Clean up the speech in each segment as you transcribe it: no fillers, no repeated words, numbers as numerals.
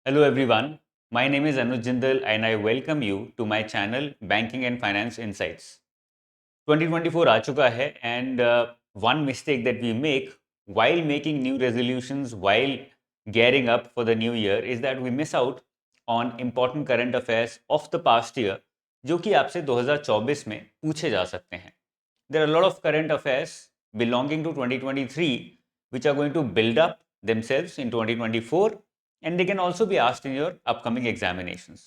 Hello everyone, my name is Anuj Jindal and I welcome you to my channel Banking and Finance Insights. 2024 आ चुका है and one mistake that we make while making new resolutions, while gearing up for the new year is that we miss out on important current affairs of the past year जो कि आपसे 2024 में पूछे जा सकते हैं. There are a lot of current affairs belonging to 2023 which are going to build up themselves in 2024 and they can also be asked in your upcoming examinations.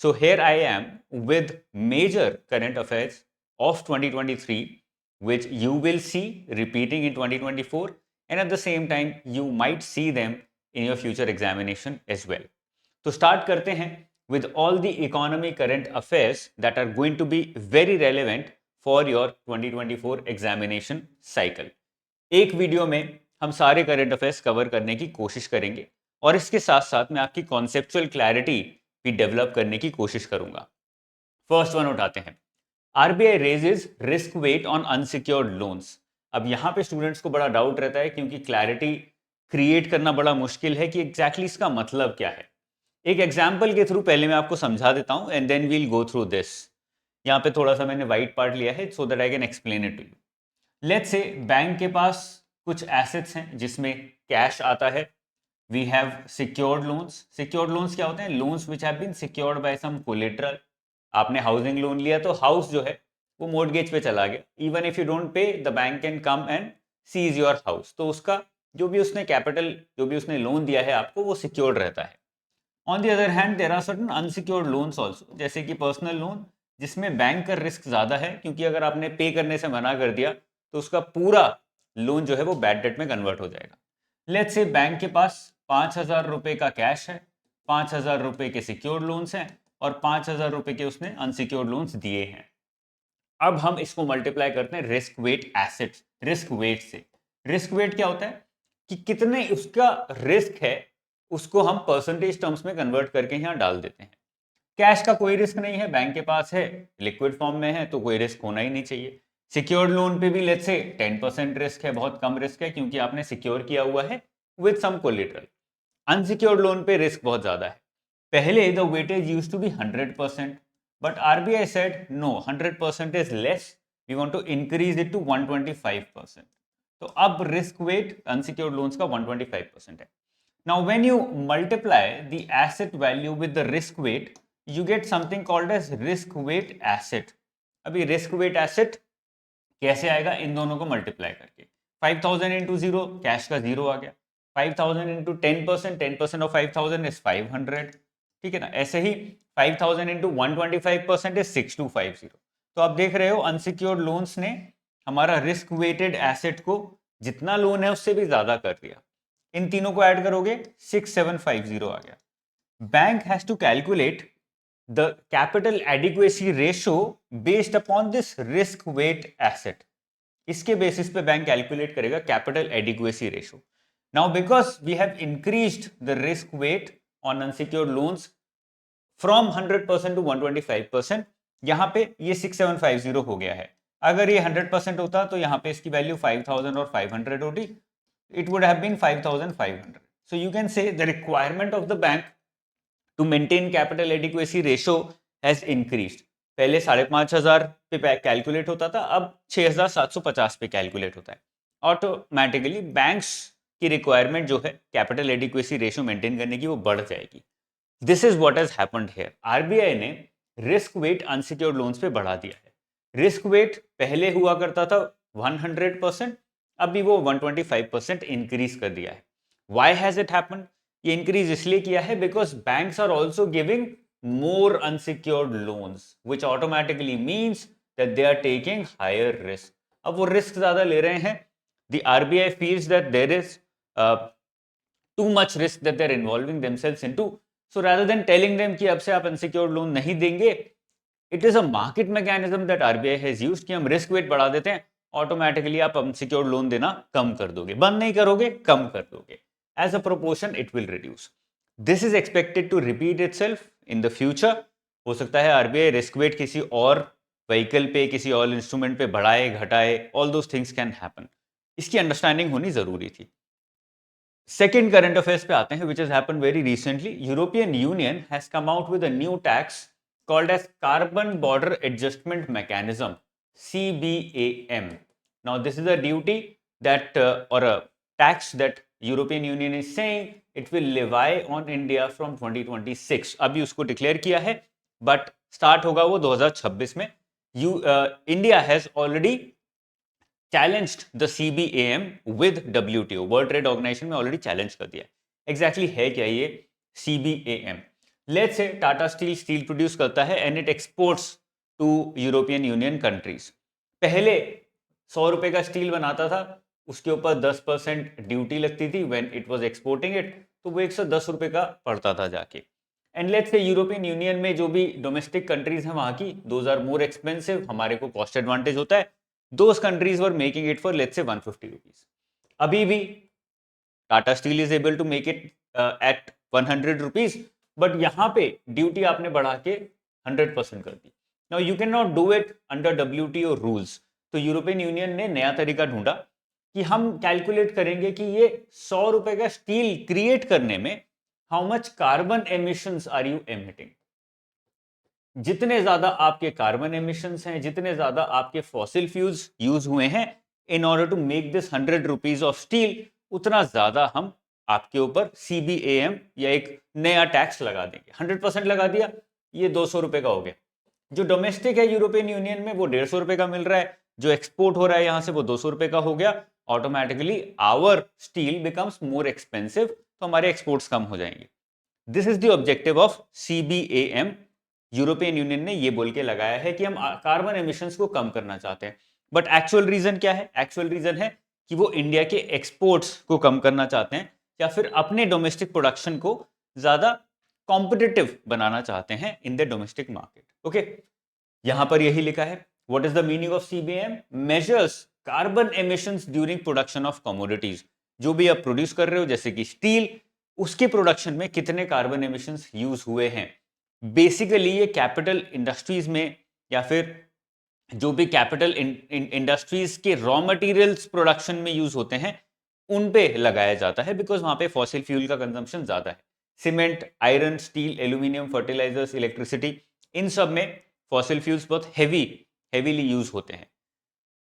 So here I am with major current affairs of 2023 which you will see repeating in 2024 and at the same time you might see them in your future examination as well. तो start करते हैं with all the economy current affairs that are going to be very relevant for your 2024 examination cycle. एक video में हम सारे current affairs cover करने की कोशिश करेंगे और इसके साथ साथ मैं आपकी कॉन्सेप्चुअल क्लैरिटी भी डेवलप करने की कोशिश करूंगा. फर्स्ट वन उठाते हैं. RBI raises risk weight on unsecured loans. अब यहां पे स्टूडेंट्स को बड़ा डाउट रहता है क्योंकि क्लैरिटी क्रिएट करना बड़ा मुश्किल है कि एग्जैक्टली इसका मतलब क्या है. एक एग्जाम्पल के थ्रू पहले मैं आपको समझा देता हूं and then we'll go through this. यहाँ पे थोड़ा सा मैंने व्हाइट पार्ट लिया है so that I can explain it to you. Let's say bank के पास कुछ एसेट्स हैं जिसमें कैश आता है. We have secured loans. Secured loans क्या होते हैं? Loans which have been secured by some collateral. आपने हाउसिंग लोन लिया तो हाउस जो है वो मॉर्गेज पे चला गया. Even if you don't pay the bank can come and sees your house. तो उसका जो भी उसने कैपिटल जो भी उसने लोन दिया है आपको वो सिक्योर्ड रहता है. On the other hand there are certain unsecured loans also, जैसे कि पर्सनल लोन जिसमें बैंक का रिस्क ज़्यादा है क्योंकि अगर आपने पे करने से मना कर दिया तो उसका पूरा लोन जो है वो बैड डेट में कन्वर्ट हो जाएगा. लेट्स से बैंक के पास 5,000 रुपये का कैश है, 5,000 रुपये के सिक्योर्ड लोन्स हैं और 5,000 रुपये के उसने अनसिक्योर्ड लोन्स दिए हैं. अब हम इसको मल्टीप्लाई करते हैं risk wait assets, risk wait से. रिस्क वेट क्या होता है कि कितने उसका रिस्क है उसको हम परसेंटेज टर्म्स में कन्वर्ट करके यहाँ डाल देते हैं. कैश का कोई रिस्क नहीं है, बैंक के पास है, लिक्विड फॉर्म में है तो कोई रिस्क होना ही नहीं चाहिए. सिक्योर्ड लोन पे भी लेट्स से 10% रिस्क है, बहुत कम रिस्क है क्योंकि आपने सिक्योर किया हुआ है with some collateral. Unsecured loan पे रिस्क बहुत ज्यादा है. पहले the weightage used to be 100%, but RBI said no, 100% is less, we want to increase it to 125%. तो अब रिस्क वेट अनसिक्योर्ड लोन्स का 125% है. Now, when you multiply the asset value with the risk weight, you get something called as risk weight asset. अभी risk weight asset कैसे आएगा? इन दोनों को multiply करके. 5,000 इंटू जीरो, कैश का जीरो आ गया. 5,000 इंटू 10%, 10% ऑफ 5,000 इज 500. ठीक है ना. ऐसे ही 5,000 इंटू 125% इज 6250. तो आप देख रहे हो अनसिक्योर्ड लोन्स ने हमारा रिस्क वेटेड एसेट को जितना लोन है उससे भी ज्यादा कर दिया. इन तीनों को ऐड करोगे 6750 आ गया. Bank has to calculate the capital adequacy ratio based upon this risk weight asset. इसके बेसिस पे बैंक कैलकुलेट करेगा capital adequacy ratio. Now because we have increased the risk weight on unsecured loans from 100% to 125%, यहां पे ये 6750 हो गया है. अगर ये 100% होता तो यहां पे इसकी वैल्यू 5,000 और 500 होती. It would have been 5,500. So you can say the requirement of the bank to maintain capital adequacy ratio has increased. पहले 5,500 पे कैलकुलेट होता था, अब 6,750 पे कैलकुलेट होता है. ऑटोमेटिकली बैंक्स की रिक्वायरमेंट जो है कैपिटल एडिक्वेसी रेशियो मेंटेन करने की वो बढ़ जाएगी. This is what has happened here. RBI ने रिस्क वेट अनसिक्योर्ड लोन्स पे बढ़ा दिया है. रिस्क वेट पहले हुआ करता था 100%, अभी वो 125% इंक्रीज कर दिया है. Why has it happen? ये इंक्रीज इसलिए किया है because banks are also giving more unsecured loans which automatically means that they are taking higher risk. अब वो रिस्क ज्यादा ले रहे हैं. The RBI feels that there is too much risk that they're involving themselves into. So rather than telling them कि अब से आप unsecured loan नहीं देंगे, it is a market mechanism that RBI has used कि हम risk weight बढ़ा देते हैं, ऑटोमेटिकली आप unsecured loan देना कम कर दोगे. बंद नहीं करोगे, कम कर दोगे. As a proportion, it will reduce. This is expected to repeat itself in the future. हो सकता है RBI risk weight किसी और व्हीकल पे, किसी और इंस्ट्रूमेंट पे बढ़ाए, घटाए. All those things can happen. इसकी अंडरस्टैंडिंग होनी जरूरी थी. सेकेंड करंट अफेयर्स पे आते हैं, which has happened very recently. European union has come out with a new tax called as Carbon Border Adjustment Mechanism, CBAM. Now, this is a duty that or a tax that European Union is saying it will levy on India from 2026. अभी उसको declare किया है, but start होगा वो 2026 में. India has already challenged the CBAM with WTO, world trade organisation में already challenge कर दिया. एग्जैक्टली है क्या ये CBAM? Let's say Tata steel steel produce करता है and it exports to European Union countries. पहले 100 रुपए का स्टील बनाता था, उसके ऊपर 10% ड्यूटी लगती थी when it was exporting it, तो वो 110 रुपए का पड़ता था जाके. And let's say European union में जो भी डोमेस्टिक कंट्रीज हैं वहां की, दोज आर मोर एक्सपेंसिव, हमारे को कॉस्ट एडवांटेज होता है. Those countries were making it for let's say 150 rupees. अभी भी Tata steel is able to make it at 100 rupees, but यहां पे ड्यूटी आपने बढ़ा के 100% कर दी. Now you can not do it under WTO rules. तो यूरोपियन यूनियन ने नया तरीका ढूंढा कि हम कैलकुलेट करेंगे कि ये 100 रुपए का स्टील क्रिएट करने में how much carbon emissions are you emitting. जितने ज्यादा आपके कार्बन एमिशंस हैं, जितने ज्यादा आपके फॉसिल फ्यूल्स यूज हुए हैं in order to make this 100 rupees of steel, उतना ज्यादा हम आपके ऊपर CBAM या एक नया टैक्स लगा देंगे. 100% लगा दिया, ये 200 रुपए का हो गया. जो डोमेस्टिक है यूरोपियन यूनियन में वो 150 रुपए का मिल रहा है, जो एक्सपोर्ट हो रहा है यहां से वो 200 रुपए का हो गया. Automatically our steel becomes more expensive, तो हमारे एक्सपोर्ट्स कम हो जाएंगे. This is the objective of CBAM. European union ने ये बोल के लगाया है कि हम कार्बन एमिशंस को कम करना चाहते हैं. बट एक्चुअल रीजन क्या है? एक्चुअल रीजन है कि वो इंडिया के एक्सपोर्ट्स को कम करना चाहते हैं, या फिर अपने डोमेस्टिक प्रोडक्शन को ज्यादा कॉम्पिटिटिव बनाना चाहते हैं in the domestic market. Okay, यहां पर यही लिखा है. What is the meaning of CBAM? Measures carbon emissions during production of commodities. जो भी आप प्रोड्यूस कर रहे हो जैसे कि स्टील, उसके प्रोडक्शन में कितने कार्बन एमिशंस यूज हुए हैं. बेसिकली ये कैपिटल इंडस्ट्रीज में या फिर जो भी कैपिटल इंडस्ट्रीज के रॉ मटेरियल्स प्रोडक्शन में यूज होते हैं उन पे लगाया जाता है, बिकॉज वहां पे फॉसिल फ्यूल का कंजम्पशन ज्यादा है. Cement, iron, steel, aluminium, fertilisers, electricity, इन सब में फॉसिल फ्यूल्स बहुत हेवीली यूज होते हैं.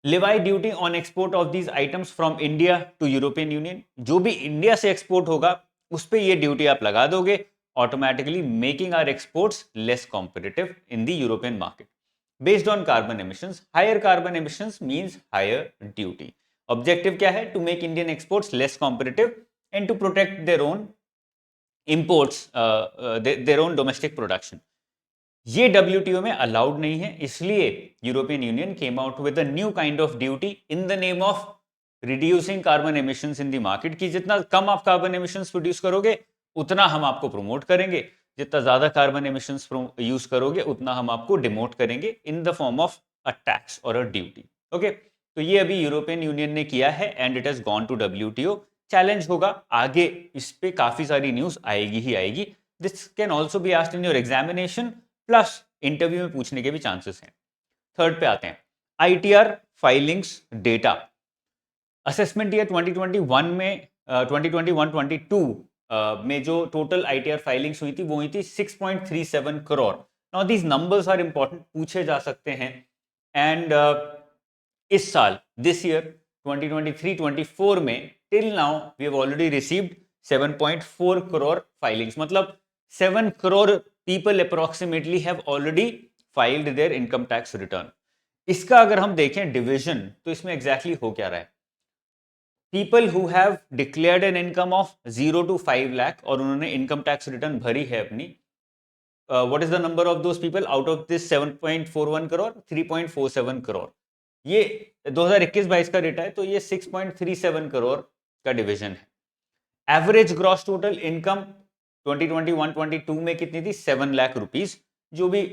Levy duty on export of these items from India to European union. जो भी इंडिया से एक्सपोर्ट होगा उस पर ये ड्यूटी आप लगा दोगे, automatically making our exports less competitive in the European market. Based on carbon emissions, higher carbon emissions means higher duty. Objective क्या है? To make Indian exports less competitive and to protect their own imports, their own domestic production. ये WTO में allowed नहीं है, इसलिए European union came out with a new kind of duty in the name of reducing carbon emissions in the market. कि जितना कम आप carbon emissions produce करोगे उतना हम आपको प्रमोट करेंगे, जितना ज्यादा कार्बन एमिशंस यूज करोगे उतना हम आपको डिमोट करेंगे in the form of a tax और अ ड्यूटी. ओके, तो ये अभी यूरोपियन यूनियन ने किया है and it has gone to WTO. Challenge होगा आगे, इस पे काफी सारी न्यूज आएगी ही आएगी. This can also be asked in your examination, plus interview में पूछने के भी चांसेस हैं. थर्ड पे आते हैं, ITR filings data. Assessment year 2021 में 2021-22 में जो टोटल ITR फाइलिंग्स हुई थी वो हुई थी 6.37 crore. Now these numbers are important, पूछे जा सकते हैं. एंड इस साल दिस ईयर 2023-24 में till now we have already received 7.4 crore filings. मतलब 7 crore people approximately have already filed their income tax return. इसका अगर हम देखें डिविजन, तो इसमें एग्जैक्टली हो क्या रहा है? People who have declared an income of 0 to 5 lakh और उन्होंने इनकम टैक्स रिटर्न भरी है अपनी, what is the number of those people out of this 7.41 crore? 3.47 crore. ये 2021-22 का डेटा है, तो ये 6.37 करोड़ का डिवीजन है. एवरेज ग्रॉस टोटल इनकम 2021-22 में कितनी थी? 7 लाख रुपीज, जो भी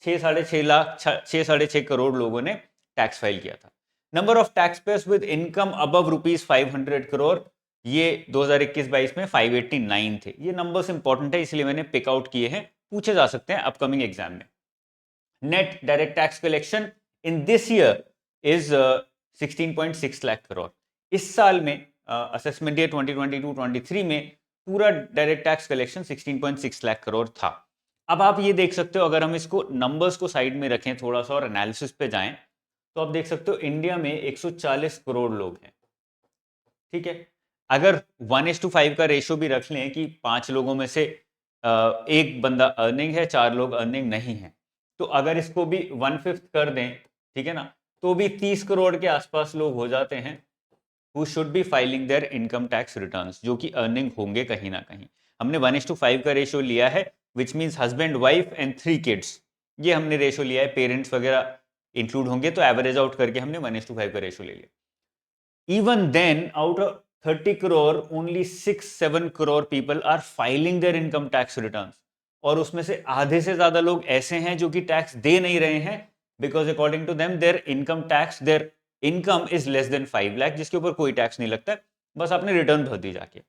6.5 करोड़ लोगों ने टैक्स फाइल किया था. Number of tax payers with income above rupees 500 crore, ये 2021-22 में 589 थे. ये नंबर्स इंपॉर्टेंट है इसलिए मैंने पिक आउट किए हैं, पूछे जा सकते हैं अपकमिंग एग्जाम में. Net direct tax collection in this year is 16.6 lakh crore. इस साल में असेसमेंट ईयर 2022-23 में पूरा direct tax collection 16.6 lakh crore था। अब आप ये देख सकते हो, अगर हम इसको नंबर्स को साइड में रखें थोड़ा सा और एनालिसिस पे जाएं, तो आप देख सकते हो इंडिया में 140 करोड़ लोग हैं, ठीक है। अगर 1:5 का रेशियो भी रख लें कि 5 लोगों में से एक बंदा अर्निंग है, 4 लोग अर्निंग नहीं है, तो अगर इसको भी 1/5 कर दें, ठीक है ना, तो भी 30 करोड़ के आसपास लोग हो जाते हैं who should be filing their income tax returns, जो कि अर्निंग होंगे कहीं ना कहीं। हमने 1:5 का रेशियो लिया है, which means husband, wife and 3 kids, ये हमने रेशियो लिया है, पेरेंट्स वगैरह इंक्लूड होंगे, तो एवरेज आउट करके हमने 1:5 का रेशियो ले लिया। Even then, out of 30 crore, only 6-7 crore people are filing their income tax returns. और उसमें से आधे से ज्यादा लोग ऐसे हैं जो कि टैक्स दे नहीं रहे हैं, because according to them their income is less than 5 lakh, जिसके ऊपर कोई टैक्स नहीं लगता, बस आपने रिटर्न भर दी जाके।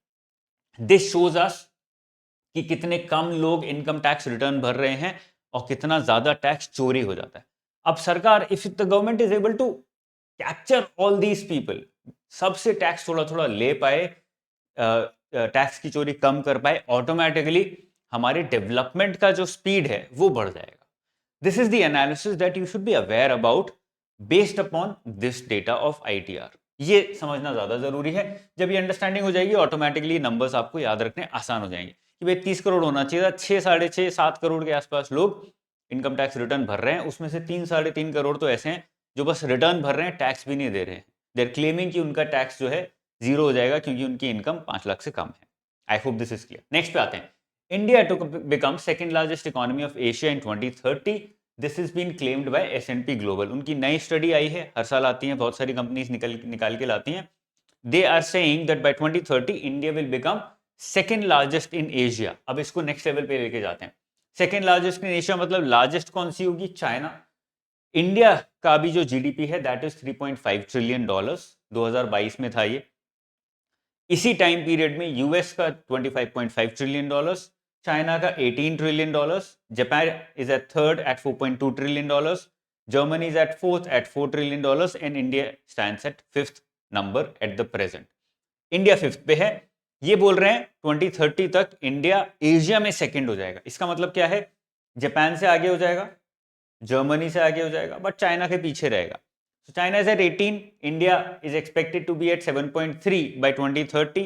दिस शोज अस कि कितने कम लोग इनकम टैक्स रिटर्न भर रहे हैं और कितना ज्यादा टैक्स चोरी हो जाता है। अब सरकार, if the government is able to capture all these people, सबसे टैक्स थोड़ा थोड़ा ले पाए, टैक्स की चोरी कम कर पाए, ऑटोमेटिकली हमारे डेवलपमेंट का जो स्पीड है वो बढ़ जाएगा। This is the analysis that you should be aware about based upon this data of ITR। ये समझना ज्यादा जरूरी है। जब ये अंडरस्टैंडिंग हो जाएगी, ऑटोमेटिकली नंबर्स आपको याद रखने आसान हो जाएंगे कि भाई 30 करोड़ होना चाहिए था, 6, 6.5, 7 करोड़ के आसपास लोग इनकम टैक्स रिटर्न भर रहे हैं, उसमें से 3, 3.5 करोड़ तो ऐसे हैं जो बस रिटर्न भर रहे हैं, टैक्स भी नहीं दे रहे हैं। देर क्लेमिंग कि उनका टैक्स जो है जीरो हो जाएगा क्योंकि उनकी इनकम 5 लाख से कम है। I hope this is clear. Next पे आते हैं। India to become second largest economy of Asia in 2030। This is been claimed by S&P global. उनकी नई स्टडी आई है, हर साल आती है, बहुत सारी कंपनीज निकाल के लाती हैं। They are saying that by 2030 India will become second largest in Asia. अब इसको नेक्स्ट लेवल पे लेके जाते हैं। सेकंड लार्जेस्ट इन एशिया मतलब लार्जेस्ट कौन सी होगी? चाइना। इंडिया का भी जो GDP है दैट इज $3.5 ट्रिलियन, 2022 में था ये। इसी टाइम पीरियड में यूएस का $25.5 ट्रिलियन, चाइना का $18 trillion, Japan is at third at $4.2 trillion, Germany is at fourth at $4 trillion, and India stands at fifth number at the present. India fifth पे है। ये बोल रहे हैं 2030 तक इंडिया एशिया में सेकंड हो जाएगा। इसका मतलब क्या है? जापान से आगे हो जाएगा, जर्मनी से आगे हो जाएगा, बट चाइना के पीछे रहेगा। So China is at 18, India is expected to be at 7.3 by 2030.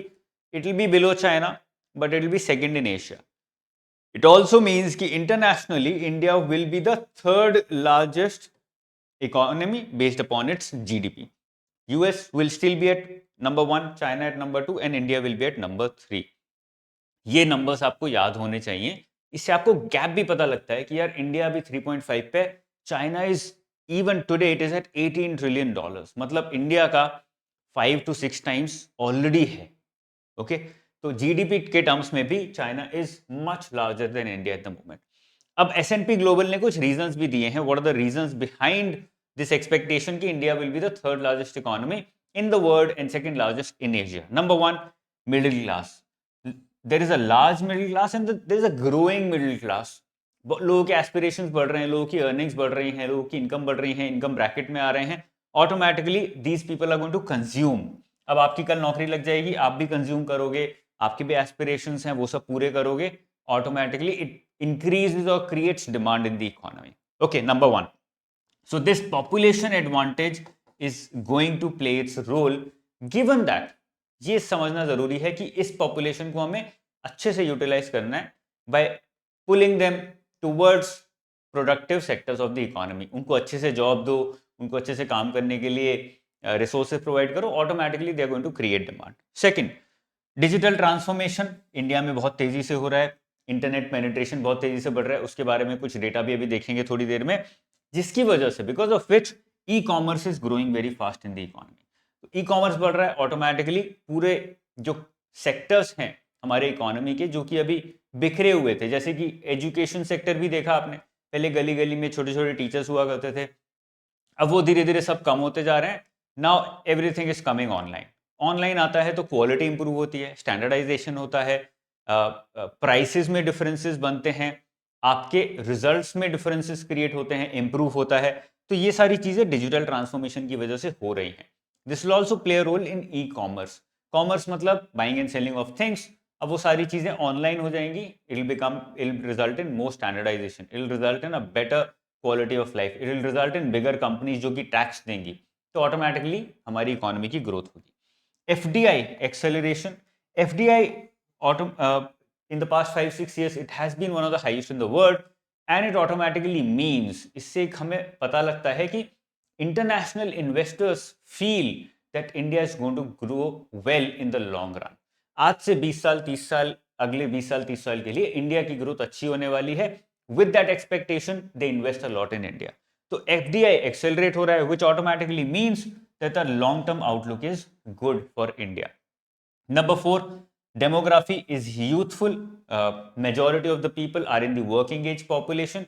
It will be below China, but it will be second in Asia. It also means कि internationally India will be the third largest economy based upon its GDP. US will still be at number 1, China at number 2, and India will be at number 3. ये numbers आपको याद होने चाहिए। इससे आपको gap भी पता लगता है कि यार इंडिया अभी 3.5 पे, China is even today it is at $18 trillion, मतलब इंडिया का 5 to 6 टाइम्स ऑलरेडी है। ओके, तो GDP के टर्म्स में भी China is much larger than India at the moment. अब S&P ग्लोबल ने कुछ रीजंस भी दिए हैं। What are the reasons behind this expectation कि India will be the third largest economy in the world and second largest in Asia? Number 1, middle class. There is a large middle class and there is a growing middle class. लोगों के aspirations बढ़ रहे हैं, लोगों की earnings बढ़ रही हैं, लोगों की इनकम बढ़ रही है, इनकम ब्रैकेट में आ रहे हैं, automatically these people are going to consume. अब आपकी कल नौकरी लग जाएगी, आप भी कंज्यूम करोगे, आपके भी एस्पिरेशंस हैं वो सब पूरे करोगे, ऑटोमेटिकली इट इंक्रीजेस और creates demand in the economy. Okay, number 1, so this population advantage is going to play its role. Given that, ये समझना जरूरी है कि इस पॉपुलेशन को हमें अच्छे से यूटिलाइज करना है by pulling them towards productive sectors of the economy. उनको अच्छे से जॉब दो, उनको अच्छे से काम करने के लिए रिसोर्सेज प्रोवाइड करो, automatically they are going to create demand. Second, digital transformation India में बहुत तेजी से हो रहा है, इंटरनेट पेनिट्रेशन बहुत तेजी से बढ़ रहा है, उसके बारे में कुछ डेटा भी अभी देखेंगे थोड़ी देर में, जिसकी वजह से because of which e commerce is growing very fast in the economy. E commerce बढ़ रहा है, ऑटोमेटिकली पूरे जो सेक्टर्स हैं हमारे इकोनॉमी के जो कि अभी बिखरे हुए थे, जैसे कि एजुकेशन सेक्टर भी देखा आपने, पहले गली गली में छोटे छोटे टीचर्स हुआ करते थे, अब वो धीरे धीरे सब कम होते जा रहे हैं। Now everything is coming online. Online आता है तो क्वालिटी इंप्रूव होती है, स्टैंडर्डाइजेशन होता है, प्राइसेस में डिफरेंसेस बनते हैं, आपके रिजल्ट्स में डिफरेंसेस क्रिएट होते हैं, इंप्रूव होता है। तो ये सारी चीजें डिजिटल ट्रांसफॉर्मेशन की वजह से हो रही हैं। This will also play a role in e-commerce. Commerce मतलब buying and selling of things. अब वो सारी चीजें ऑनलाइन हो जाएंगी, it result in more standardisation, it will result in a better quality of life, it will result in bigger companies जो कि tax देंगी, तो ऑटोमेटिकली हमारी इकोनॉमी की ग्रोथ होगी। FDI acceleration. FDI in the past 5-6 years it has been one of the highest in the world, and it automatically means, इससे एक हमें पता लगता है कि international investors feel that India is going to grow well in the long run. आज से 20 साल 30 साल अगले 20 साल 30 साल के लिए इंडिया की ग्रोथ अच्छी होने वाली है। With that expectation they invest a lot in India. तो FDI एक्सेलरेट हो रहा है, which automatically means that the long-term outlook is good for India. Number 4, demography is youthful. Majority of the people are in the working age population.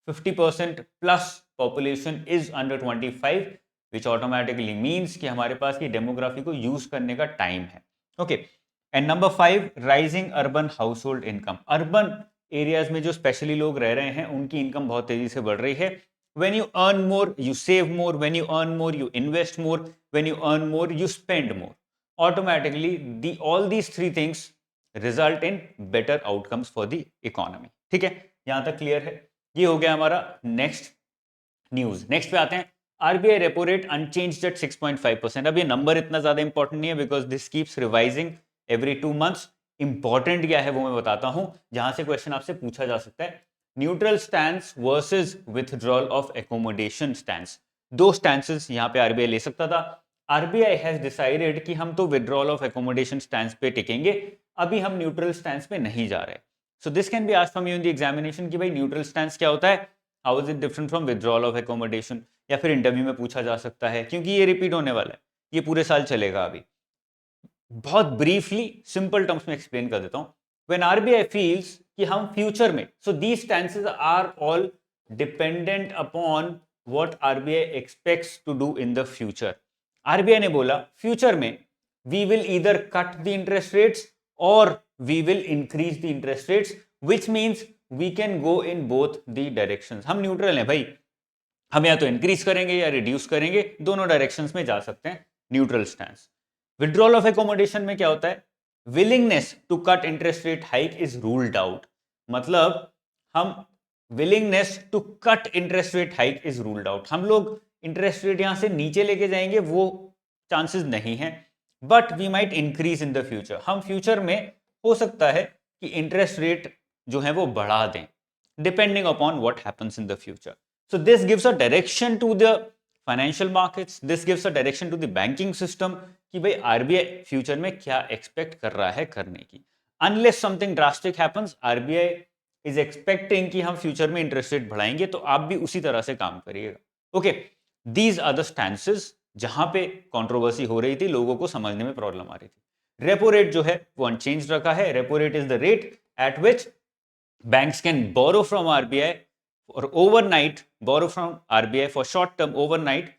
50% plus population is under 25, which automatically means कि हमारे पास की demography को use करने का time है. Okay. And number 5, rising urban household income. Urban areas में जो specially लोग रह रहे हैं उनकी income बहुत तेजी से बढ़ रही है. When you earn more, you save more. When you earn more, you invest more. When you earn more, you spend more. Automatically, all these three things result in better outcomes for the economy. ठीक है, यहां तक clear है? ये हो गया हमारा next news. Next पे आते हैं, RBI repo rate unchanged at 6.5%। अब ये नंबर इतना ज्यादा इंपॉर्टेंट नहीं है because this keeps revising every 2 months. Important क्या है वो मैं बताता हूं, जहां से क्वेश्चन आपसे पूछा जा सकता है। Neutral stance versus withdrawal of accommodation stance. दो स्टैंसेस यहां पे आरबीआई ले सकता था। आरबीआई हैज डिसाइडेड कि हम तो विथड्रॉल ऑफ एकोमोडेशन स्टैंस पे टिकेंगे, अभी हम न्यूट्रल स्टैंस पे नहीं जा रहे। So this can be asked from you in the examination कि भाई न्यूट्रल स्टैंस क्या होता है, how is it different from withdrawal of accommodation, या फिर इंटरव्यू में पूछा जा सकता है, क्योंकि ये रिपीट होने वाला है, ये पूरे साल चलेगा। अभी बहुत ब्रीफली सिंपल टर्म्स में एक्सप्लेन कर देता हूं। व्हेन आरबीआई फील्स कि हम फ्यूचर में, so these stances are all dependent upon what RBI expects to do in the future. RBI ने बोला फ्यूचर में we will either cut the interest rates और we will increase the interest rates, which means we can go in both the directions. हम neutral हैं भाई, हम या तो इंक्रीज करेंगे या रिड्यूस करेंगे, दोनों डायरेक्शंस में जा सकते हैं, neutral stance. Withdrawal of accommodation में क्या होता है, willingness to cut interest rate hike is ruled out. मतलब हम willingness to cut interest rate hike is ruled out, हम लोग इंटरेस्ट रेट यहां से नीचे लेके जाएंगे वो चांसेस नहीं है, but we might increase in the future. हम फ्यूचर में हो सकता है कि इंटरेस्ट रेट जो है वो बढ़ा दें, depending upon what happens in the future. So this gives a direction to the financial markets, this gives a direction to the banking system कि भाई आरबीआई फ्यूचर में क्या एक्सपेक्ट कर रहा है करने की। Unless something drastic happens, RBI is expecting कि हम फ्यूचर में इंटरेस्ट रेट बढ़ाएंगे, तो आप भी उसी तरह से काम करिएगा। Okay, these are the stances जहां पे कंट्रोवर्सी हो रही थी, लोगों को समझने में प्रॉब्लम आ रही थी। रेपो रेट जो है वो अनचेंज रखा है। Repo rate is the rate at which banks can borrow from RBI और overnight, borrow from RBI for short term overnight,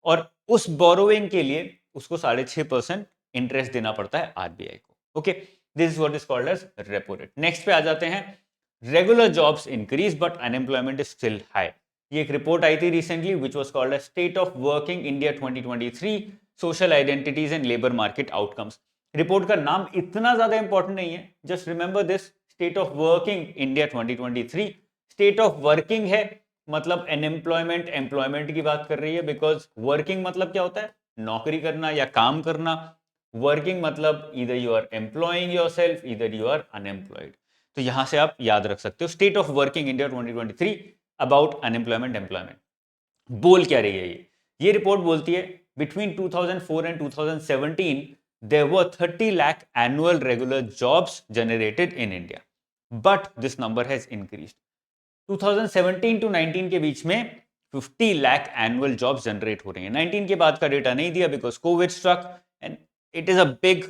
और उस बोरोइंग के लिए उसको 6.5% इंटरेस्ट देना पड़ता है आरबीआई को। Okay, this is what is called as repo rate. Next पे आ जाते हैं, regular jobs increase but unemployment is still high. ये एक रिपोर्ट आई थी recently which was called as state of working India 2023 social identities and labour market outcomes. Report का नाम इतना ज्यादा इंपॉर्टेंट नहीं है, just remember this, state of working India 2023। State of working है मतलब अनएम्प्लॉयमेंट एम्प्लॉयमेंट की बात कर रही है, बिकॉज वर्किंग मतलब क्या होता है, नौकरी करना या काम करना। वर्किंग मतलब इधर यू आर एम्प्लॉइंग योरसेल्फ, इधर यू आर अनएम्प्लॉयड। तो यहां से आप याद रख सकते हो state of working India 2023 about unemployment employment. बोल क्या रही है ये रिपोर्ट बोलती है between 2004 and 2017 there were 30 lakh annual regular jobs generated in India, but this number has increased. 2017 to 19 के बीच में 50 लाख एनुअल जॉब्स जनरेट हो रही हैं। 19 के बाद का डेटा नहीं दिया because covid struck and it is a big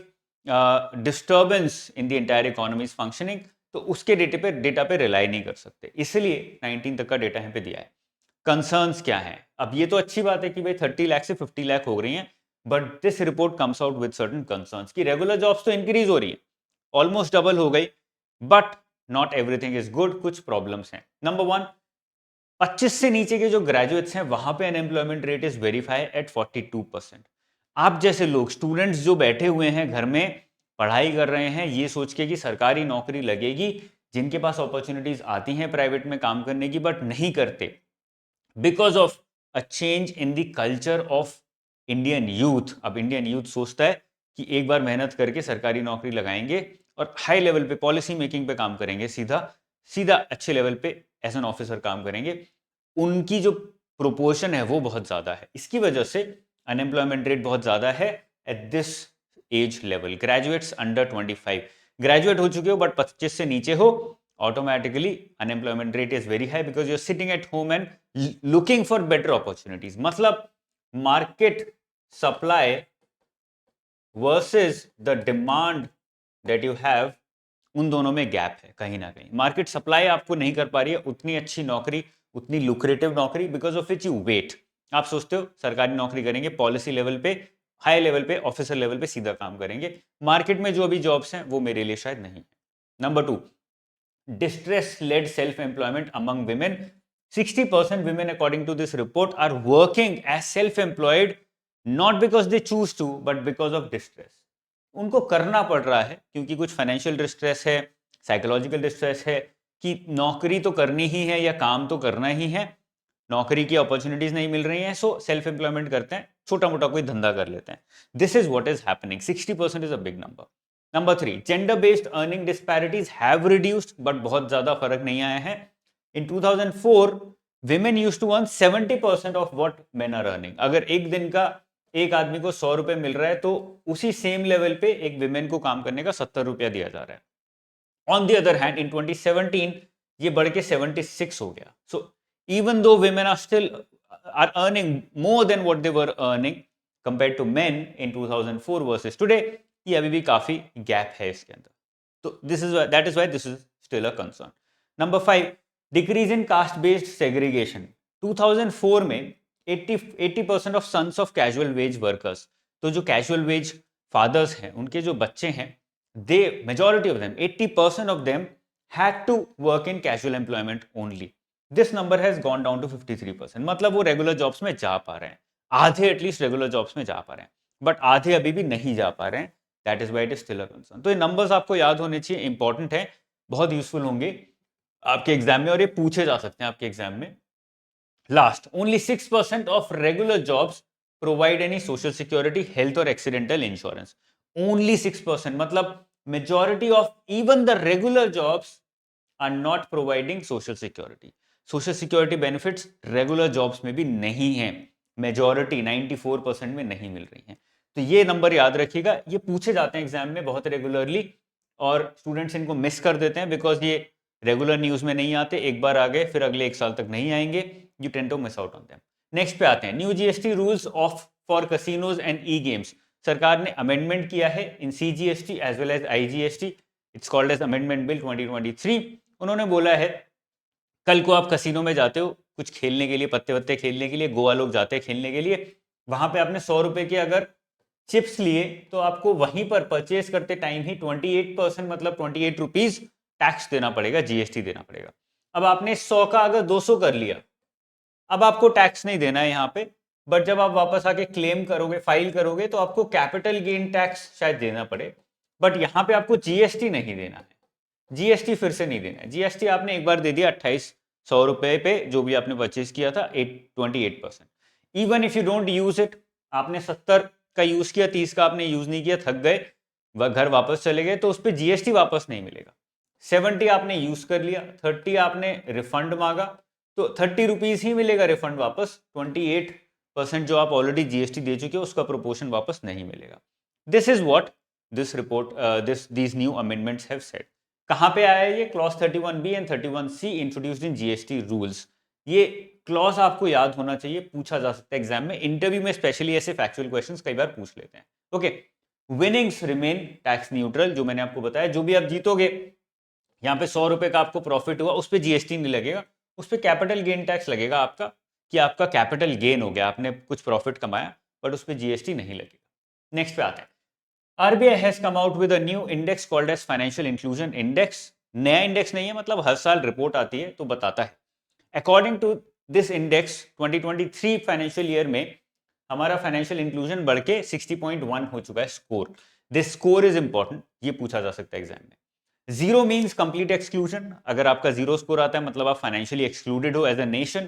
disturbance in the entire economy functioning, तो उसके डेटा पे रिलाई नहीं कर सकते, इसलिए 19 तक का डेटा यहाँ पे दिया है। कंसर्न्स क्या है, अब ये तो अच्छी बात है कि भाई 30 लाख से 50 लाख हो रही हैं, but this report comes out with certain concerns कि रेगुलर जॉब्स तो इंक्रीज हो रही है, ऑलमोस्ट डबल हो गई, but not everything is good, कुछ प्रॉब्लम्स हैं। नंबर 1, 25 से नीचे के जो ग्रेजुएट्स हैं वहां पे unemployment rate is very high at 42%। आप जैसे लोग, स्टूडेंट्स जो बैठे हुए हैं घर में पढ़ाई कर रहे हैं ये सोच के कि सरकारी नौकरी लगेगी, जिनके पास अपॉर्चुनिटीज आती हैं प्राइवेट में काम करने की बट नहीं करते, because of a change in the culture of Indian youth. अब इंडियन यूथ सोचता है कि एक बार मेहनत करके सरकारी नौकरी लगाएंगे और हाई लेवल पे पॉलिसी मेकिंग पे काम करेंगे, सीधा सीधा अच्छे लेवल पे एज एन ऑफिसर काम करेंगे। उनकी जो प्रोपोर्शन है वो बहुत ज़्यादा है, इसकी वजह से अनएम्प्लॉयमेंट रेट बहुत ज़्यादा है at this age level. Graduates under 25, graduate हो चुके हो बट 25 से नीचे हो, automatically unemployment rate is very high because you're sitting at home and looking for better opportunities। मतलब market supply versus the demand that you have, उन दोनों में गैप है कहीं ना कहीं। मार्केट सप्लाई आपको नहीं कर पा रही है उतनी अच्छी नौकरी, उतनी लुक्रेटिव नौकरी, because of which you wait. आप सोचते हो सरकारी नौकरी करेंगे, पॉलिसी लेवल पे, हाई लेवल पे, ऑफिसर लेवल पे सीधा काम करेंगे। मार्केट में जो अभी जॉब्स हैं वो मेरे लिए शायद नहीं है। Number 2, distress led self employment among women। 60% women according to this report are working as self employed not because they choose to but because of distress। उनको करना पड़ रहा है क्योंकि कुछ फाइनेंशियल डिस्ट्रेस है, साइकोलॉजिकल डिस्ट्रेस है कि नौकरी तो करनी ही है या काम तो करना ही है, नौकरी की अपॉर्चुनिटीज नहीं मिल रही हैं, सो सेल्फ एम्प्लॉयमेंट करते हैं, छोटा मोटा कोई धंधा कर लेते हैं। This is what is happening. 60% is a big number. Number 3, gender based earning disparities have reduced, but बहुत ज्यादा फर्क नहीं आया है। इन 2004 women used to earn 70% of what men are earning। अगर एक दिन का एक आदमी को 100 रुपए मिल रहा है तो उसी सेम लेवल पे एक विमेन को काम करने का 70 रुपया दिया जा रहा है। On the other hand in 2017 ये बढ़ के 76 हो गया। So even though women are still are earning more than what they were earning compared to men in 2004 versus today, ये अभी भी काफी गैप है इसके अंदर। तो this is that is why this is still a concern. Number 5, decrease in caste based segregation. 2004 में 80% of sons of casual wage workers, तो जो कैजुअल वेज फादर्स हैं उनके जो बच्चे हैं, they majority of them 80% of them had to work in casual employment only. This number has gone down to 53%। मतलब वो रेगुलर जॉब्स में जा पा रहे हैं, आधे एटलीस्ट रेगुलर जॉब्स में जा पा रहे हैं, बट आधे अभी भी नहीं जा पा रहे हैं। That is why it is still a concern. तो ये नंबर्स आपको याद होने चाहिए, इंपॉर्टेंट है, बहुत यूजफुल होंगे आपके एग्जाम में और ये पूछे जा सकते हैं आपके एग्जाम में। Last, only 6% of regular jobs provide any social security, health और एक्सीडेंटल इंश्योरेंस। ओनली 6%, मतलब majority of even the regular jobs are not providing social security. Social security benefits regular jobs में भी नहीं है, मेजॉरिटी 94% में नहीं मिल रही है। तो ये नंबर याद रखिएगा, ये पूछे जाते हैं एग्जाम में बहुत रेगुलरली और स्टूडेंट्स इनको मिस कर देते हैं बिकॉज ये रेगुलर न्यूज में नहीं आते, एक बार आ गए फिर अगले एक साल तक नहीं आएंगे, you tend to miss out on them. Next पे आते हैं, new GST rules of for casinos and e games. सरकार ने अमेंडमेंट किया है in CGST as well as IGST, it's called as amendment bill 2023। उन्होंने बोला है कल को आप कसीनो में जाते हो कुछ खेलने के लिए, पत्ते वत्ते खेलने के लिए, गोवा लोग जाते हैं खेलने के लिए, वहां पे आपने 100 रुपए के अगर चिप्स लिए तो आपको वहीं पर परचेज करते टाइम ही 28%, मतलब 28 रुपीज टैक्स देना पड़ेगा, जीएसटी देना पड़ेगा। अब आपने 100 का अगर 200 कर लिया, अब आपको टैक्स नहीं देना है यहाँ पे, बट जब आप वापस आके क्लेम करोगे, फाइल करोगे, तो आपको कैपिटल गेन टैक्स शायद देना पड़े, बट यहाँ पे आपको जीएसटी नहीं देना है। जीएसटी फिर से नहीं देना है, जीएसटी आपने एक बार दे दिया 2800 रुपए पे जो भी आपने परचेज किया था, 28%। Even if you don't use it, आपने 70 का यूज किया, 30 का आपने यूज नहीं किया, थक गए, घर वापस चले गए, तो उस पर जीएसटी वापस नहीं मिलेगा। 70 आपने यूज कर लिया, 30 आपने रिफंड मांगा, तो 30 रुपीज ही मिलेगा रिफंड वापस, 28% जो आप ऑलरेडी जीएसटी दे चुके हो उसका प्रोपोर्शन वापस नहीं मिलेगा। This is what this report these new amendments have said। कहां पे आया ये clause 31B and 31C introduced in GST rules. ये क्लॉज आपको याद होना चाहिए, पूछा जा सकता है एग्जाम में, इंटरव्यू में स्पेशली ऐसे फैक्चुअल क्वेश्चंस कई बार पूछ लेते हैं। Okay, winnings remain tax neutral, जो मैंने आपको बताया, जो भी आप जीतोगे, यहाँ पे 100 रुपए का आपको प्रॉफिट हुआ, उस पर जीएसटी नहीं लगेगा, उस पर कैपिटल गेन टैक्स लगेगा आपका, कि आपका कैपिटल गेन हो गया, आपने कुछ प्रॉफिट कमाया, बट उस पर जीएसटी नहीं लगेगा। नेक्स्ट पे आते हैं, RBI has come out with a new index called as Financial Inclusion Index। नया इंडेक्स नहीं है, मतलब हर साल रिपोर्ट आती है तो बताता है। According to this index 2023 financial year में हमारा फाइनेंशियल इंक्लूजन बढ़ के 60.1 हो चुका है score. This score is important, ये पूछा जा सकता है एग्जाम में। जीरो मीन्स कंप्लीट एक्सक्लूजन, अगर आपका जीरो स्कोर आता है मतलब आप फाइनेंशियली एक्सक्लूडेड हो एज अ नेशन।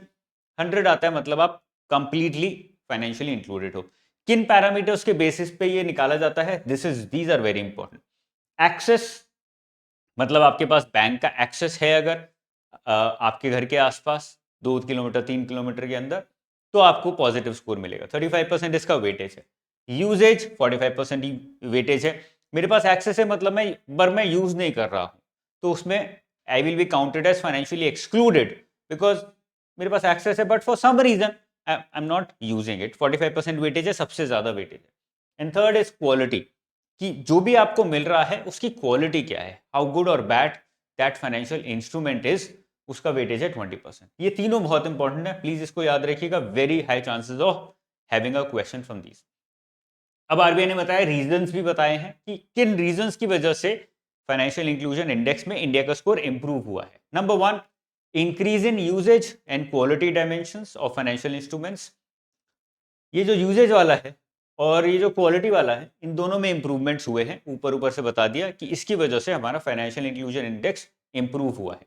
100 आता है मतलब आप कंप्लीटली फाइनेंशियली इंक्लूडेड हो। किन पैरामीटर्स के बेसिस पे ये निकाला जाता है? These are very important. Access, मतलब आपके पास बैंक का एक्सेस है अगर आपके घर के आसपास 2 किलोमीटर 3 किलोमीटर के अंदर, तो आपको पॉजिटिव स्कोर मिलेगा। 35% इसका वेटेज है। यूजेज 45% वेटेज है। मेरे पास एक्सेस है मतलब मैं यूज नहीं कर रहा हूं, तो उसमें I will be counted as financially excluded because मेरे पास एक्सेस है but for some reason I am not using it. 45% weightage है, सबसे ज्यादा वेटेज है। एंड थर्ड इज क्वालिटी, कि जो भी आपको मिल रहा है उसकी क्वालिटी क्या है, हाउ गुड और bad that financial instrument is, उसका वेटेज है 20%। ये तीनों बहुत इंपॉर्टेंट है, प्लीज इसको याद रखिएगा। Very high chances of having a question from these. अब आरबीआई ने बताया, रीजंस भी बताए हैं कि किन रीजंस की वजह से फाइनेंशियल इंक्लूजन इंडेक्स में इंडिया का स्कोर इंप्रूव हुआ है। Number 1, increase in usage and quality dimensions of financial instruments. ये जो यूजेज वाला है और ये जो क्वालिटी वाला है, इन दोनों में इंप्रूवमेंट्स हुए हैं। ऊपर ऊपर से बता दिया कि इसकी वजह से हमारा फाइनेंशियल इंक्लूजन इंडेक्स इंप्रूव हुआ है।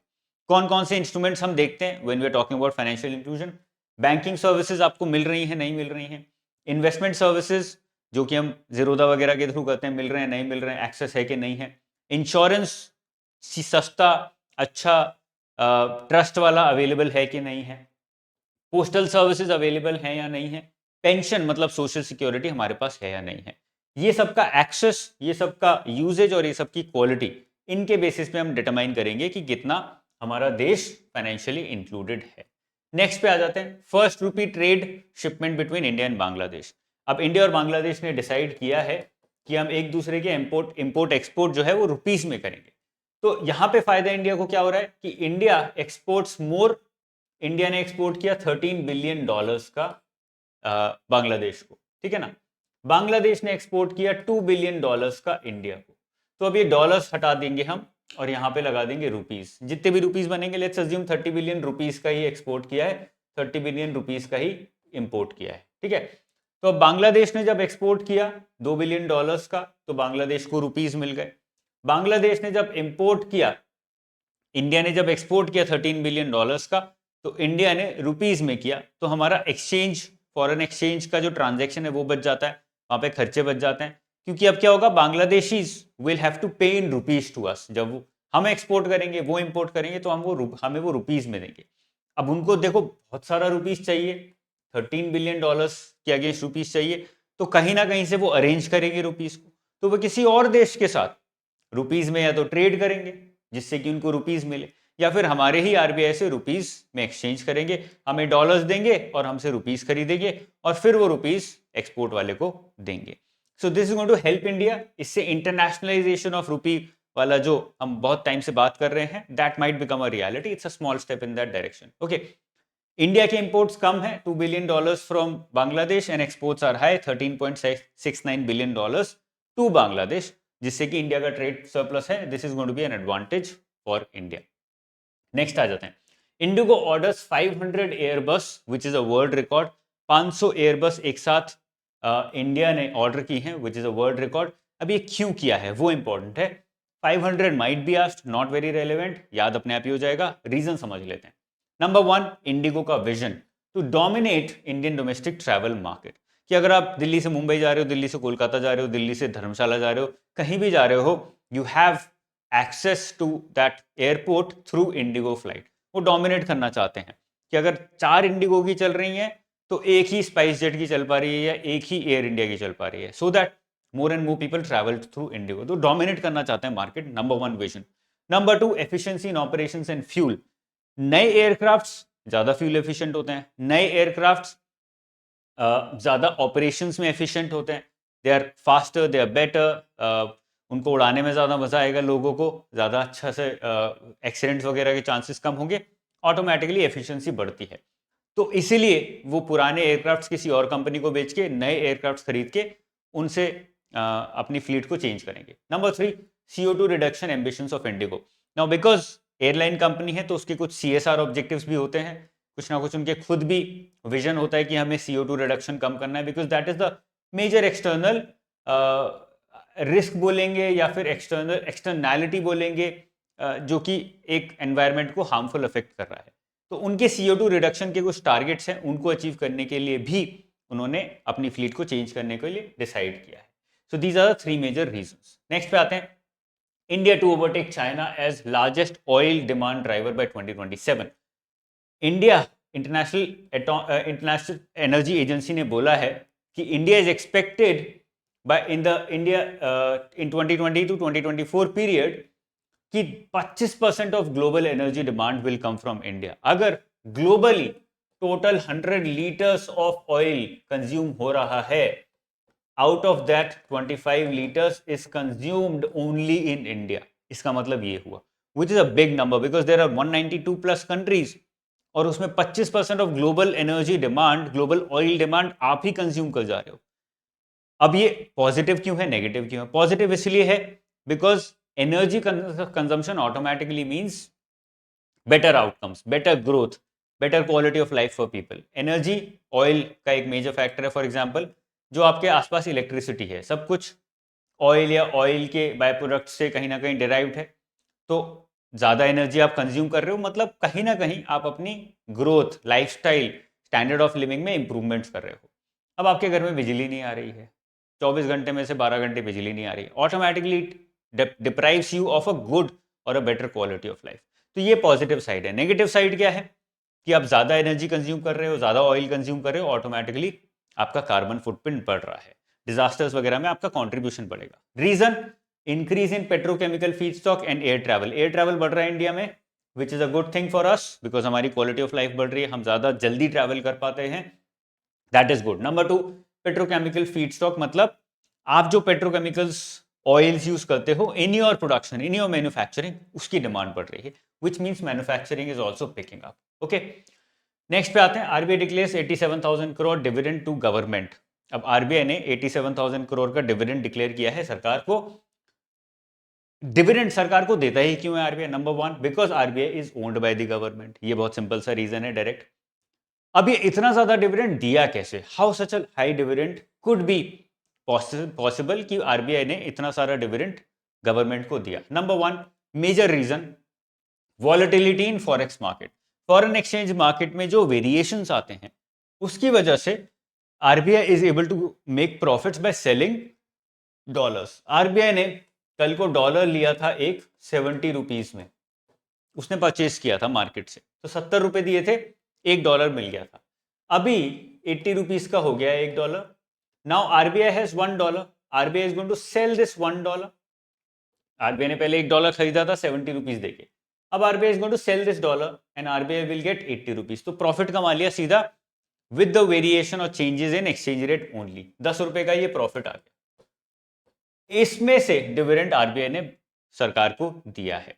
कौन कौन से इंस्ट्रूमेंट्स हम देखते हैं when we are talking about financial inclusion? Banking services आपको मिल रही हैं, नहीं मिल रही हैं? इन्वेस्टमेंट सर्विसेज जो कि हम जीरोधा वगैरह के थ्रू करते हैं, मिल रहे हैं नहीं मिल रहे हैं? एक्सेस है कि नहीं है? इंश्योरेंस सस्ता अच्छा ट्रस्ट वाला अवेलेबल है कि नहीं है? पोस्टल सर्विसेज अवेलेबल हैं या नहीं है? पेंशन मतलब सोशल सिक्योरिटी हमारे पास है या नहीं है? ये सब का एक्सेस, ये सब का यूजेज और ये सब की क्वालिटी, इनके बेसिस पे हम डिटरमाइन करेंगे कि कितना हमारा देश फाइनेंशियली इंक्लूडेड है। नेक्स्ट पे आ जाते हैं, फर्स्ट रूपी trade shipment between India and Bangladesh. अब इंडिया और बांग्लादेश ने डिसाइड किया है कि हम एक दूसरे के इंपोर्ट एक्सपोर्ट जो है वो रुपीस में करेंगे। तो यहां पे फायदा इंडिया को क्या हो रहा है कि इंडिया एक्सपोर्ट्स मोर, इंडिया ने एक्सपोर्ट किया $13 बिलियन का बांग्लादेश को, ठीक है ना? बांग्लादेश ने एक्सपोर्ट किया $2 बिलियन का इंडिया को। तो अब ये डॉलर्स हटा देंगे हम और यहाँ पे लगा देंगे रुपीस। जितने भी रुपीस बनेंगे, लेट्स अज्यूम 30 बिलियन रुपीस का ही एक्सपोर्ट किया है, 30 बिलियन रुपीस का ही इंपोर्ट किया है, ठीक है? तो अब बांग्लादेश ने जब एक्सपोर्ट किया $2 बिलियन का, तो बांग्लादेश को रुपीस मिल गए। बांग्लादेश ने जब इंपोर्ट किया, इंडिया ने जब एक्सपोर्ट किया $13 बिलियन का, तो इंडिया ने रुपीस में किया, तो हमारा एक्सचेंज, फॉरेन एक्सचेंज का जो ट्रांजैक्शन है वो बच जाता है, वहां पे खर्चे बच जाते हैं। क्योंकि अब क्या होगा, बांग्लादेशीज विल हैव टू पे इन रुपीज टू अस। जब हम एक्सपोर्ट करेंगे, वो इंपोर्ट करेंगे, तो हमें वो रुपीज में देंगे। अब उनको देखो बहुत सारा रुपीज चाहिए, $13 बिलियन के अगेंस्ट रुपीज चाहिए, तो कहीं ना कहीं से वो अरेंज करेंगे रुपीज को, तो वो किसी और देश के साथ रुपीज में या तो ट्रेड करेंगे जिससे कि उनको रुपीस मिले, या फिर हमारे ही आरबीआई से रुपीस में एक्सचेंज करेंगे, हमें डॉलर्स देंगे और हमसे रुपीस खरीदेंगे और फिर वो रुपीस एक्सपोर्ट वाले को देंगे। So this is going to help India. इससे इंटरनेशनलाइजेशन ऑफ रुपी वाला जो हम बहुत टाइम से बात कर रहे हैं, that might become a reality. It's a small step in that direction. Okay, India के इंपोर्ट्स कम है, $2 billion from Bangladesh, and exports are high, $13.69 billion to Bangladesh, जिससे कि इंडिया का ट्रेड सरप्लस है। This is going to be an advantage for India. Next आ जाते हैं, IndiGo orders 500 Airbus which is a world record. 500 Airbus एक साथ इंडिया ने ऑर्डर की हैं, विच इज अ वर्ल्ड रिकॉर्ड। अब ये क्यों किया है वो इंपॉर्टेंट है। 500 might be asked, not very relevant, याद अपने आप ही हो जाएगा। रीजन समझ लेते हैं। नंबर 1, इंडिगो का vision to dominate Indian domestic travel market, कि अगर आप दिल्ली से मुंबई जा रहे हो, दिल्ली से कोलकाता जा रहे हो, दिल्ली से धर्मशाला जा रहे हो, कहीं भी जा रहे हो, you have access to that airport through IndiGo flight. वो डोमिनेट करना चाहते हैं कि अगर 4 इंडिगो की चल रही हैं तो एक ही स्पाइस जेट की चल पा रही है या एक ही एयर इंडिया की चल पा रही है, so that more and more people travel through Indigo. तो डोमिनेट करना चाहते हैं market. Number 1 vision. Number 2, efficiency in operations and fuel. नए एयरक्राफ्ट्स ज्यादा फ्यूल एफिशिएंट होते हैं, नए एयरक्राफ्ट्स ज्यादा ऑपरेशंस में एफिशिएंट होते हैं, they are faster, they are better, उनको उड़ाने में ज़्यादा मज़ा आएगा, लोगों को ज़्यादा अच्छा से एक्सीडेंट्स वगैरह के चांसेस कम होंगे, ऑटोमेटिकली एफिशिएंसी बढ़ती है। तो इसीलिए वो पुराने एयरक्राफ्ट्स किसी और कंपनी को बेच के नए एयरक्राफ्ट्स खरीद के उनसे अपनी फ्लीट को चेंज करेंगे। Number 3, CO2 reduction ambitions of Indigo. Now because airline company है तो उसके कुछ CSR ऑब्जेक्टिव्स भी होते हैं, कुछ ना कुछ उनके खुद भी विजन होता है कि हमें CO2 रिडक्शन कम करना है, because that is the major external risk बोलेंगे या फिर एक्सटर्नैलिटी बोलेंगे, जो कि एक एनवायरनमेंट को हार्मफुल अफेक्ट कर रहा है। तो उनके CO2 रिडक्शन के कुछ टारगेट्स हैं, उनको अचीव करने के लिए भी उन्होंने अपनी फ्लीट को चेंज करने के लिए डिसाइड किया है। So these are the 3 major reasons. Next पे आते हैं, India to overtake China as largest oil demand driver by 2027। India International Energy Agency ने बोला है कि India is expected by in 2020 to 2024 period कि 25% of global energy demand will come from India. अगर globally total 100 litres of oil consume हो रहा है, out of that 25 litres is consumed only in India. इसका मतलब ये हुआ, which is a big number because there are 192 plus countries, और उसमें 25% of global energy demand, global oil demand आप ही कंज्यूम कर जा रहे हो। अब ये पॉजिटिव क्यों है, नेगेटिव क्यों है? पॉजिटिव इसलिए है because energy consumption automatically means better outcomes, better growth, better quality of life for people. Energy, oil का एक मेजर फैक्टर है। फॉर एग्जांपल, जो आपके आसपास इलेक्ट्रिसिटी है, सब कुछ ऑयल या ऑयल के बाय प्रोडक्ट से कहीं ना कहीं डिराइव्ड है। तो ज़्यादा एनर्जी आप कंज्यूम कर रहे हो, मतलब कहीं ना कहीं आप अपनी growth, lifestyle, standard of living में इंप्रूवमेंट्स कर रहे हो। अब आपके घर में बिजली नहीं आ रही है, 24 घंटे में से 12 घंटे बिजली नहीं आ रही, automatically deprives you of a good और a better quality of life. तो ये पॉजिटिव साइड है। नेगेटिव साइड क्या है कि आप ज़्यादा एनर्जी कंज्यूम कर रहे हो, ज़्यादा ऑयल कंज्यूम कर रहे हो, ऑटोमेटिकली आपका कार्बन फुटप्रिंट बढ़ रहा है, डिजास्टर्स वगैरह में आपका कंट्रीब्यूशन बढ़ेगा। Reason, increase in petrochemical feedstock and air travel. Air travel बढ़ रहा है इंडिया में, which is a good thing for us because हमारी क्वालिटी ऑफ लाइफ बढ़ रही है, हम ज़्यादा जल्दी ट्रैवल कर पाते हैं, that is good. Number 2, petrochemical feedstock, मतलब आप जो पेट्रोकेमिकल्स ऑयल्स यूज करते हो in your production, in your manufacturing, उसकी डिमांड बढ़ रही है, which means manufacturing is also picking up. Okay, next पे आते हैं, RBI declares 87,000 crore dividend to government. अब आरबीआई ने 87,000 करोड़ का डिविडेंड डिक्लेयर किया है सरकार को। डिविडेंड सरकार को देता ही क्यों है RBI? Number 1, because RBI is owned by the government. ये बहुत सिंपल सा रीजन है, डायरेक्ट। अब ये इतना ज्यादा डिविडेंड दिया कैसे? How such a high dividend could be possible कि आरबीआई ने इतना सारा डिविडेंड गवर्नमेंट को दिया? Number 1 major reason, volatility in forex market. Foreign exchange market में जो वेरिएशंस आते हैं, उसकी वजह से RBI is able to make profits by selling dollars. RBI ने कल को डॉलर लिया था एक 70 रुपीज में, उसने परचेज किया था मार्केट से, तो 70 रुपए दिए थे, $1 मिल गया था। अभी 80 रुपीज का हो गया है $1। Now RBI has $1, RBI is going to sell this $1। RBI ने पहले $1 खरीदा था 70 रुपीज देके, अब RBI is going to sell this dollar and RBI will get 80 rupees. तो प्रॉफिट कमा लिया सीधा विद द वेरिएशन और changes in exchange rate only. 10 रुपए का ये प्रॉफिट आ गया। इसमें से डिविडेंड आरबीआई ने सरकार को दिया है।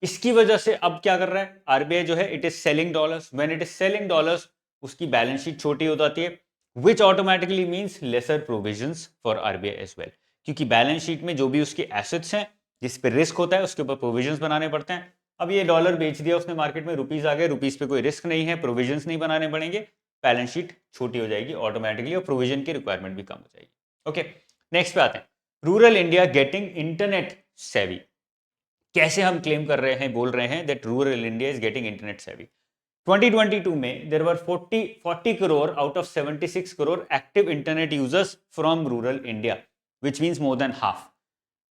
इसकी वजह से अब क्या कर रहा है आरबीआई जो है, it is selling dollars. When it is selling dollars, उसकी बैलेंस शीट छोटी हो जाती है, which automatically means lesser provisions for RBI as well, क्योंकि बैलेंस शीट में जो भी उसके एसेट्स हैं जिस पे रिस्क होता है, उसके ऊपर प्रोविजंस बनाने पड़ते हैं। अब ये डॉलर बेच दिया उसने मार्केट में, रुपीज आ गए, रुपीज पे कोई रिस्क नहीं है, प्रोविजंस नहीं बनाने पड़ेंगे, बैलेंस शीट छोटी हो जाएगी ऑटोमेटिकली और प्रोविजन की रिक्वायरमेंट भी कम हो जाएगी। ओके, नेक्स्ट पे आते हैं, रूरल इंडिया गेटिंग इंटरनेट सेवी। कैसे हम क्लेम कर रहे हैं, बोल रहे हैं that rural India is getting internet savvy? 2022 में there were 40 crore out of 76 crore active internet users from rural India, which means more than half.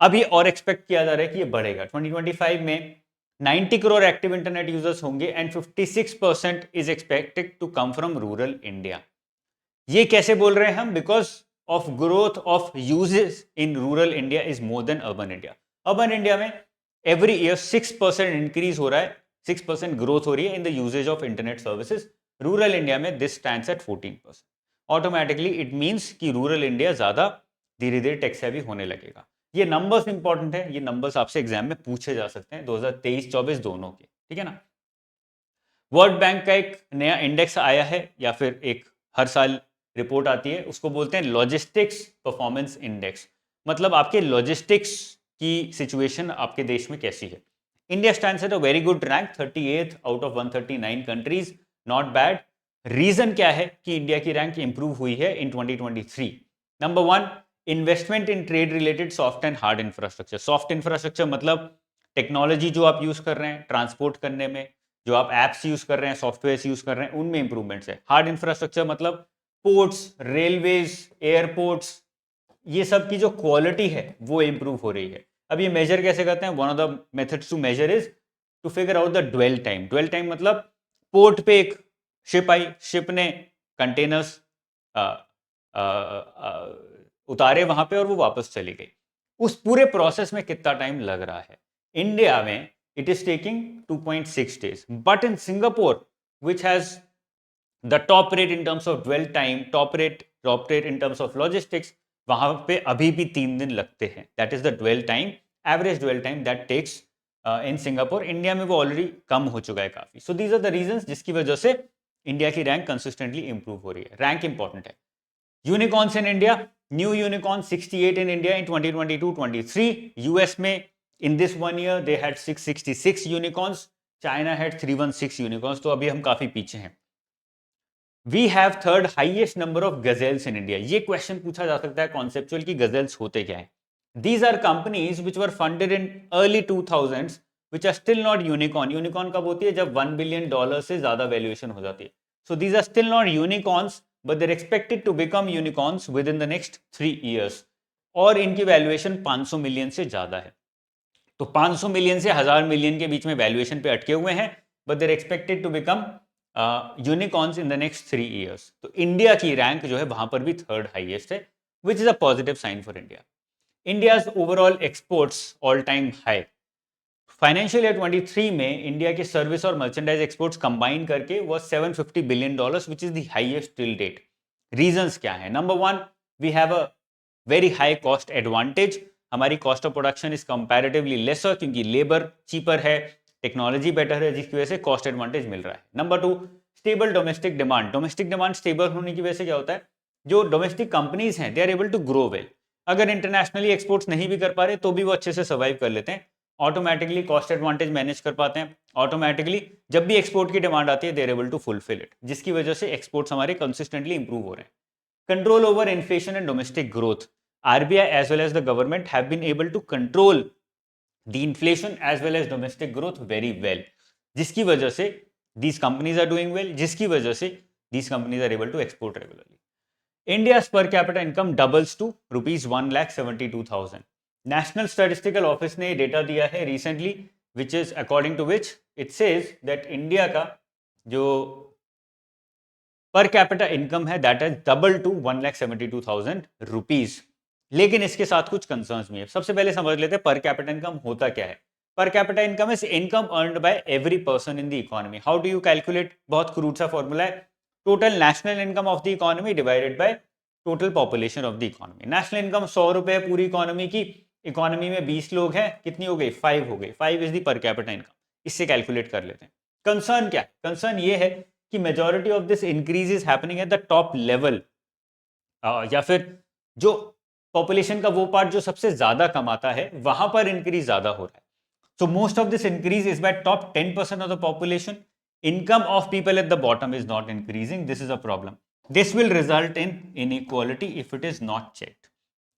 अब ये और एक्सपेक्ट किया जा रहा है कि ये बढ़ेगा। 2025 में 90 करोड़ एक्टिव इंटरनेट यूजर्स होंगे and 56% is expected to come from rural India. ये कैसे बोल रहे हैं हम? Because of growth of usage in rural India is more than urban India. Urban India में एवरी ईयर 6% इंक्रीज हो रहा है, 6% ग्रोथ हो रही है in the usage of internet services. Rural India में this stands at 14%। Automatically it means कि rural India ज्यादा धीरे धीरे टेक सेवी होने लगेगा। ये नंबर्स इंपॉर्टेंट है, ये नंबर्स आपसे एग्जाम में पूछे जा सकते हैं 2023-24 दोनों के, ठीक है ना। वर्ल्ड बैंक का एक नया इंडेक्स आया है, या फिर एक हर साल रिपोर्ट आती है, उसको बोलते हैं लॉजिस्टिक्स परफॉर्मेंस इंडेक्स। मतलब आपके लॉजिस्टिक्स की सिचुएशन आपके देश में कैसी है। India stands at a very good rank, 38th out of 139 countries not bad. Reason क्या है कि इंडिया की रैंक इंप्रूव हुई है in 2023? Number one, investment in trade related soft and hard infrastructure. Soft infrastructure मतलब टेक्नोलॉजी जो आप use कर रहे हैं ट्रांसपोर्ट करने में, जो आप एप्स यूज कर रहे हैं, सॉफ्टवेयर यूज कर रहे हैं, उनमें इंप्रूवमेंट्स है। हार्ड इंफ्रास्ट्रक्चर मतलब पोर्ट्स, रेलवेज, एयरपोर्ट्स, ये सब की जो क्वालिटी है वो इंप्रूव हो रही है। अब ये मेजर कैसे करते हैं? One of the methods to measure is to figure out the dwell time. Dwell time मतलब पोर्ट पे एक शिप आई, शिप ने कंटेनर्स उतारे वहां पे और वो वापस चली गई, उस पूरे प्रोसेस में कितना टाइम लग रहा है? इंडिया में it is taking 2.6 days, but in Singapore which has the top rate in terms of dwell time, top rate in terms of logistics, वहां पे अभी भी 3 दिन लगते हैं। That is the dwell time, average dwell time that takes in Singapore. India में वो already कम हो चुका है काफी। So these are the reasons जिसकी वजह से इंडिया की रैंक कंसिस्टेंटली इंप्रूव हो रही है। रैंक इंपॉर्टेंट है। Unicorns in India, new unicorn 68 in India in 2022-23। US में in this 1 year they had 666 unicorns, China had 316 unicorns, तो अभी हम काफी पीछे हैं। We have third highest number of gazelles in India. ये क्वेश्चन पूछा जा सकता है कॉन्सेप्चुअल की गजेल्स होते क्या है? These are companies which were funded in early 2000s which are still not unicorn. Unicorn कब होती है? जब $1 billion से ज्यादा वैल्यूएशन हो जाती है। So these are still not unicorns but they're expected to become unicorns within the next 3 years, और इनकी वैल्यूएशन 500 मिलियन से ज्यादा है। तो 500 मिलियन से 1000 मिलियन के बीच में वैल्यूएशन पे अटके हुए हैं, but they're expected to become unicorns in the next 3 years। तो इंडिया की रैंक जो है वहां पर भी थर्ड हाईएस्ट है, which is a positive sign for India. India's overall exports all time high. Financial year 23 में इंडिया के सर्विस और मर्चेंडाइज एक्सपोर्ट्स कंबाइन करके वो $750 billion, which is the highest till date. Reasons क्या है? Number one, we have a very high cost advantage. हमारी cost of production is comparatively lesser, क्योंकि labour cheaper है, टेक्नोलॉजी बेटर है, जिसकी वजह से कॉस्ट एडवांटेज मिल रहा है। Number two, stable domestic demand. Domestic demand stable होने की वजह से क्या होता है? जो डोमेस्टिक कंपनीज हैं they are able to grow well. अगर इंटरनेशनली एक्सपोर्ट्स नहीं भी कर पा रहे तो भी वो अच्छे से सर्वाइव कर लेते हैं, ऑटोमेटिकली कॉस्ट एडवांटेज मैनेज कर पाते हैं, ऑटोमेटिकली जब भी एक्सपोर्ट की डिमांड आती है they are able to fulfil it, जिसकी वजह से एक्सपोर्ट्स हमारे कंसिस्टेंटली इंप्रूव हो रहे हैं। Control over inflation and domestic growth. RBI as well as the government have been able to control the inflation as well as domestic growth very well, जिसकी वजह से these companies are doing well, जिसकी वजह से these companies are able to export regularly. India's per capita income doubles to rupees 1,72,000. National statistical office ने data दिया है recently, which is according to which it says that India का जो per capita income है that is double to 1,72,000 rupees. लेकिन इसके साथ कुछ कंसर्न्स भी है। सबसे पहले समझ लेते हैं पर कैपिटा इनकम होता क्या है। Per capita income is income earned by every person in the economy. How do you calculate? बहुत क्रूड सा फॉर्मूला है, total national income of the economy divided by total population of the economy. National income 100 रुपए है पूरी economy की, economy में 20 लोग हैं, कितनी हो गई? 5 हो गई। 5 इज द पर कैपिटा इनकम। इससे कैलकुलेट कर लेते हैं। कंसर्न क्या है? कंसर्न ये है कि majority of this increase is happening at the top level, या फिर जो पॉपुलेशन का वो पार्ट जो सबसे ज्यादा कमाता है वहां पर इंक्रीज ज्यादा हो रहा है। So most of this increase is by top 10% of the population. Income of people at the bottom is not increasing. This is a problem. This will result in inequality if it is not checked.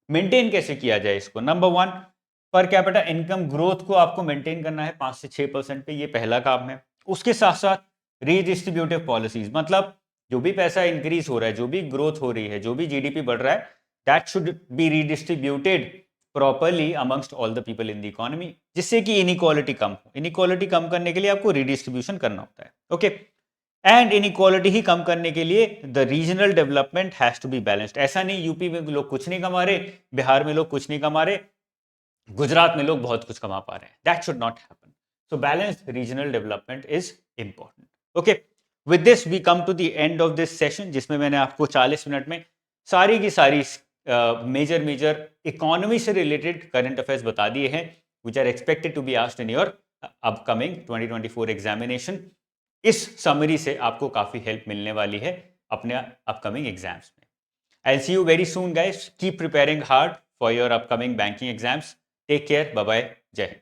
Maintain कैसे किया जाए इसको? Number one, पर capita income growth को आपको maintain करना है 5 से 6% पे, ये पहला काम है। उसके साथ साथ रीडिस्ट्रीब्यूटिव पॉलिसीज, मतलब जो भी पैसा इंक्रीज हो रहा है, जो भी ग्रोथ हो रही है, जो भी जीडीपी बढ़ रहा है, that should be redistributed properly amongst all the people in the economy, जिससे कि इनइक्वालिटी कम हो। इनइक्वालिटी कम करने के लिए आपको रीडिस्ट्रीब्यूशन करना होता है, ओके। एंड इनइक्वालिटी ही कम करने के लिए the regional development has to be balanced. ऐसा नहीं यूपी में लोग कुछ नहीं कमा रहे, बिहार में लोग कुछ नहीं कमा रहे, गुजरात में लोग बहुत कुछ कमा पा रहे हैं। That should not happen. So balanced regional development is important, okay. With this we come to the end of this session, जिसमें मैंने आपको 40 मिनट में सारी की सारी मेजर इकोनॉमी से रिलेटेड करंट अफेयर्स बता दिए हैं, which are expected to be asked in your upcoming 2024 examination. इस समरी से आपको काफी हेल्प मिलने वाली है अपने अपकमिंग एग्जाम्स में। I see you very soon guys, keep preparing hard for your upcoming banking exams. Take care, bye bye, जय हिंद।